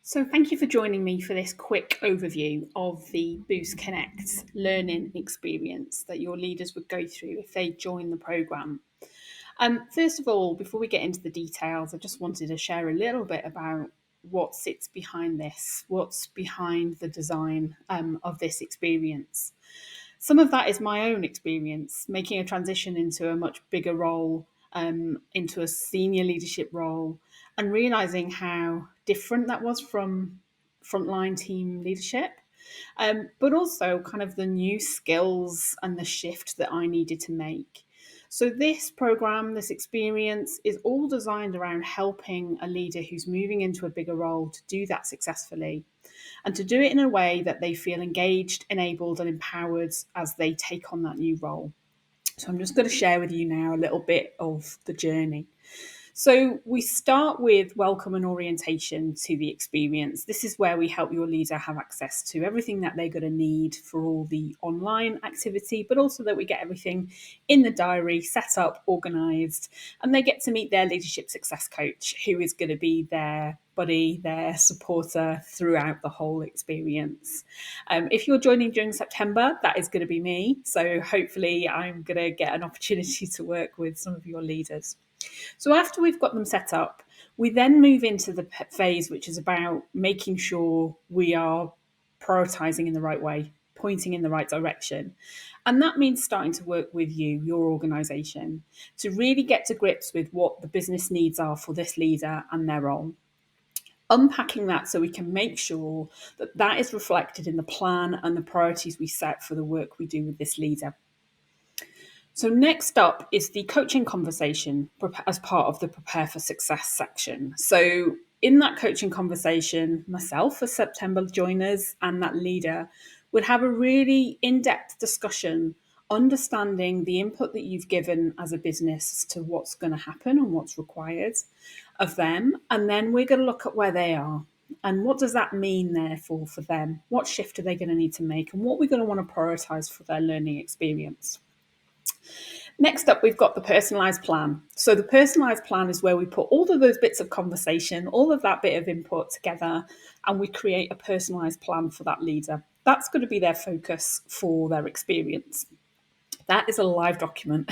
So, thank you for joining me for this quick overview of the Boost Connect learning experience that your leaders would go through if they join the programme. First of all, before we get into the details, I just wanted to share a little bit about what sits behind this, what's behind the design of this experience. Some of that is my own experience, making a transition into a much bigger role, into a senior leadership role, and realizing how different that was from frontline team leadership. But also kind of the new skills and the shift that I needed to make. So, this program, this experience is all designed around helping a leader who's moving into a bigger role to do that successfully and to do it in a way that they feel engaged, enabled, and empowered as they take on that new role. So, I'm just going to share with you now a little bit of the journey. So we start with welcome and orientation to the experience. This is where we help your leader have access to everything that they're going to need for all the online activity, but also that we get everything in the diary, set up, organised, and they get to meet their leadership success coach, who is going to be their buddy, their supporter throughout the whole experience. If you're joining during September, that is going to be me. So hopefully I'm going to get an opportunity to work with some of your leaders. So after we've got them set up, we then move into the phase which is about making sure we are prioritizing in the right way, pointing in the right direction. And that means starting to work with you, your organization, to really get to grips with what the business needs are for this leader and their role. Unpacking that so we can make sure that that is reflected in the plan and the priorities we set for the work we do with this leader. So next up is the coaching conversation as part of the Prepare for Success section. So in that coaching conversation, myself as September joiners and that leader would have a really in-depth discussion, understanding the input that you've given as a business as to what's going to happen and what's required of them. And then we're going to look at where they are. And what does that mean, therefore, for them? What shift are they going to need to make? And what we're going to want to prioritise for their learning experience. Next up, we've got the personalised plan. So the personalised plan is where we put all of those bits of conversation, all of that bit of input together, and we create a personalised plan for that leader. That's going to be their focus for their experience. That is a live document.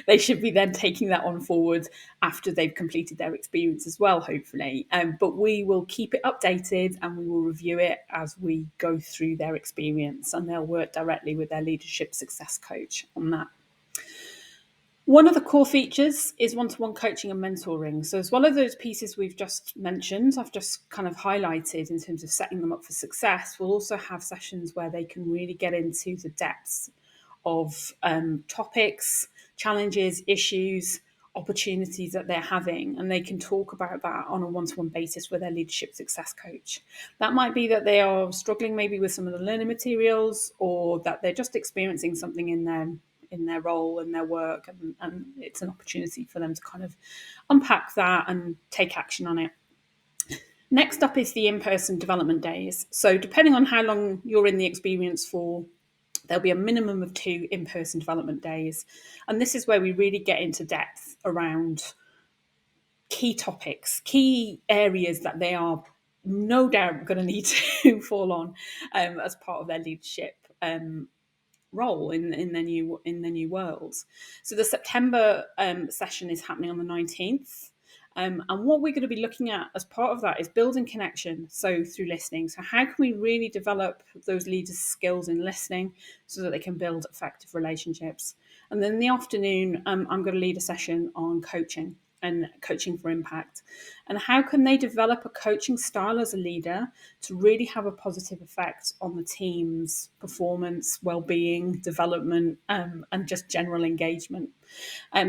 They should be then taking that on forward after they've completed their experience as well, hopefully. But we will keep it updated and we will review it as we go through their experience, and they'll work directly with their leadership success coach on that. One of the core features is one-to-one coaching and mentoring. So as well as those pieces we've just mentioned, I've just kind of highlighted in terms of setting them up for success, we'll also have sessions where they can really get into the depths of topics, challenges, issues, opportunities that they're having, and they can talk about that on a one-to-one basis with their leadership success coach. That might be that they are struggling maybe with some of the learning materials, or that they're just experiencing something in their role and their work, and it's an opportunity for them to kind of unpack that and take action on it. Next up is the in-person development days. So depending on how long you're in the experience for, there'll be a minimum of 2 in-person development days. And this is where we really get into depth around key topics, key areas that they are no doubt going to need to fall on as part of their leadership role in the new world. So the September session is happening on the 19th. And what we're going to be looking at as part of that is building connection. So through listening. So how can we really develop those leaders' skills in listening so that they can build effective relationships? And then in the afternoon, I'm going to lead a session on coaching and coaching for impact. And how can they develop a coaching style as a leader to really have a positive effect on the team's performance, well-being, development, and just general engagement.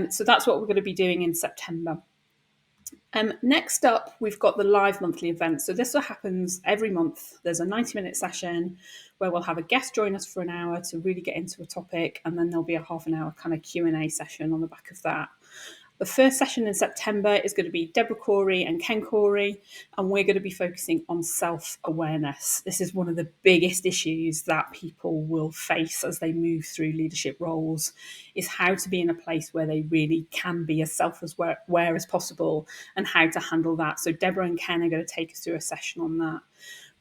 So that's what we're going to be doing in September. Next up, we've got the live monthly event. So this happens every month. There's a 90-minute session where we'll have a guest join us for an hour to really get into a topic, and then there'll be a half an hour kind of Q&A session on the back of that. The first session in September is going to be Deborah Corey and Ken Corey, and we're going to be focusing on self-awareness. This is one of the biggest issues that people will face as they move through leadership roles, is how to be in a place where they really can be as self-aware as possible and how to handle that. So Deborah and Ken are going to take us through a session on that.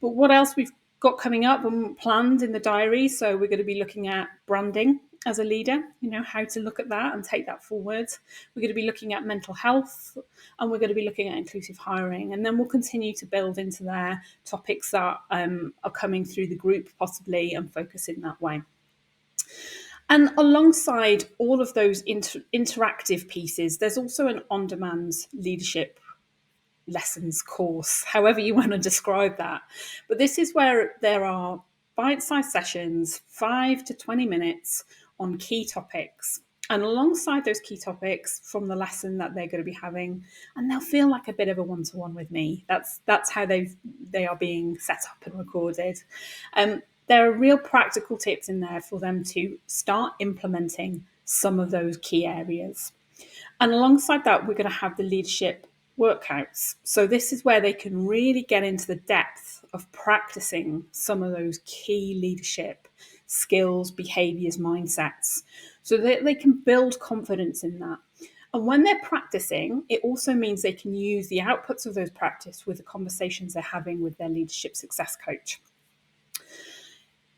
But what else we've got coming up and planned in the diary? So we're going to be looking at branding as a leader, how to look at that and take that forward. We're going to be looking at mental health, and we're going to be looking at inclusive hiring. And then we'll continue to build into their topics that are coming through the group possibly and focus in that way. And alongside all of those interactive pieces, there's also an on-demand leadership lessons course, however you want to describe that. But this is where there are bite-sized sessions, 5 to 20 minutes on key topics. And alongside those key topics from the lesson that they're going to be having, and they'll feel like a bit of a one-to-one with me. That's how they are being set up and recorded. There are real practical tips in there for them to start implementing some of those key areas. And alongside that, we're going to have the leadership workouts. So this is where they can really get into the depth of practicing some of those key leadership skills, behaviors, mindsets, so that they can build confidence in that. And when they're practicing, it also means they can use the outputs of those practice with the conversations they're having with their leadership success coach.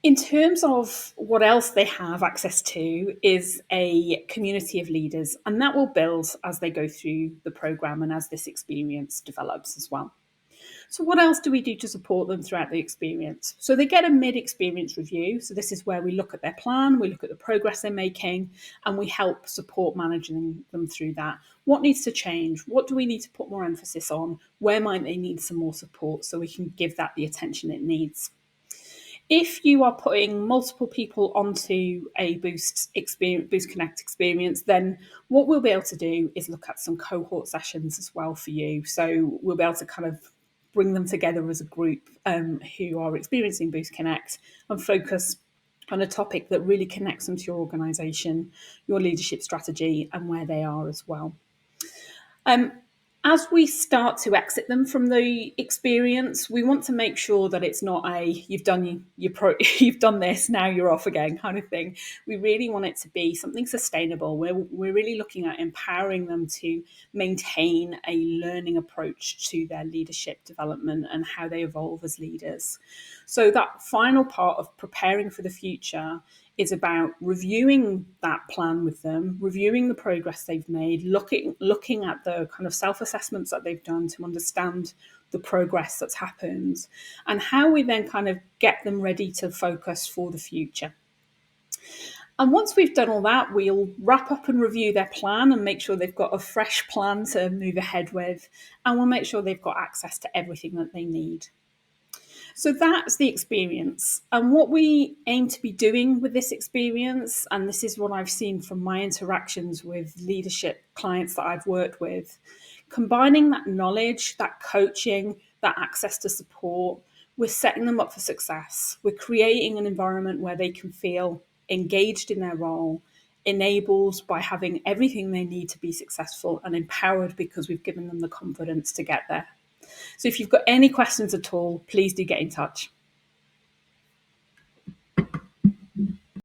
In terms of what else they have access to is a community of leaders, and that will build as they go through the programme and as this experience develops as well. So what else do we do to support them throughout the experience? So they get a mid-experience review. So this is where we look at their plan, we look at the progress they're making, and we help support managing them through that. What needs to change? What do we need to put more emphasis on? Where might they need some more support so we can give that the attention it needs? If you are putting multiple people onto a Boost Connect experience, then what we'll be able to do is look at some cohort sessions as well for you. So we'll be able to kind of bring them together as a group who are experiencing Boost Connect and focus on a topic that really connects them to your organisation, your leadership strategy, and where they are as well. As we start to exit them from the experience, we want to make sure that it's not a you've done this, now you're off again kind of thing. We really want it to be something sustainable. We're really looking at empowering them to maintain a learning approach to their leadership development and how they evolve as leaders. So that final part of preparing for the future is about reviewing that plan with them, reviewing the progress they've made, looking at the kind of self-assessments that they've done to understand the progress that's happened, and how we then kind of get them ready to focus for the future. And once we've done all that, we'll wrap up and review their plan and make sure they've got a fresh plan to move ahead with, and we'll make sure they've got access to everything that they need. So that's the experience. And what we aim to be doing with this experience, and this is what I've seen from my interactions with leadership clients that I've worked with, combining that knowledge, that coaching, that access to support, we're setting them up for success. We're creating an environment where they can feel engaged in their role, enabled by having everything they need to be successful, and empowered because we've given them the confidence to get there. So if you've got any questions at all, please do get in touch.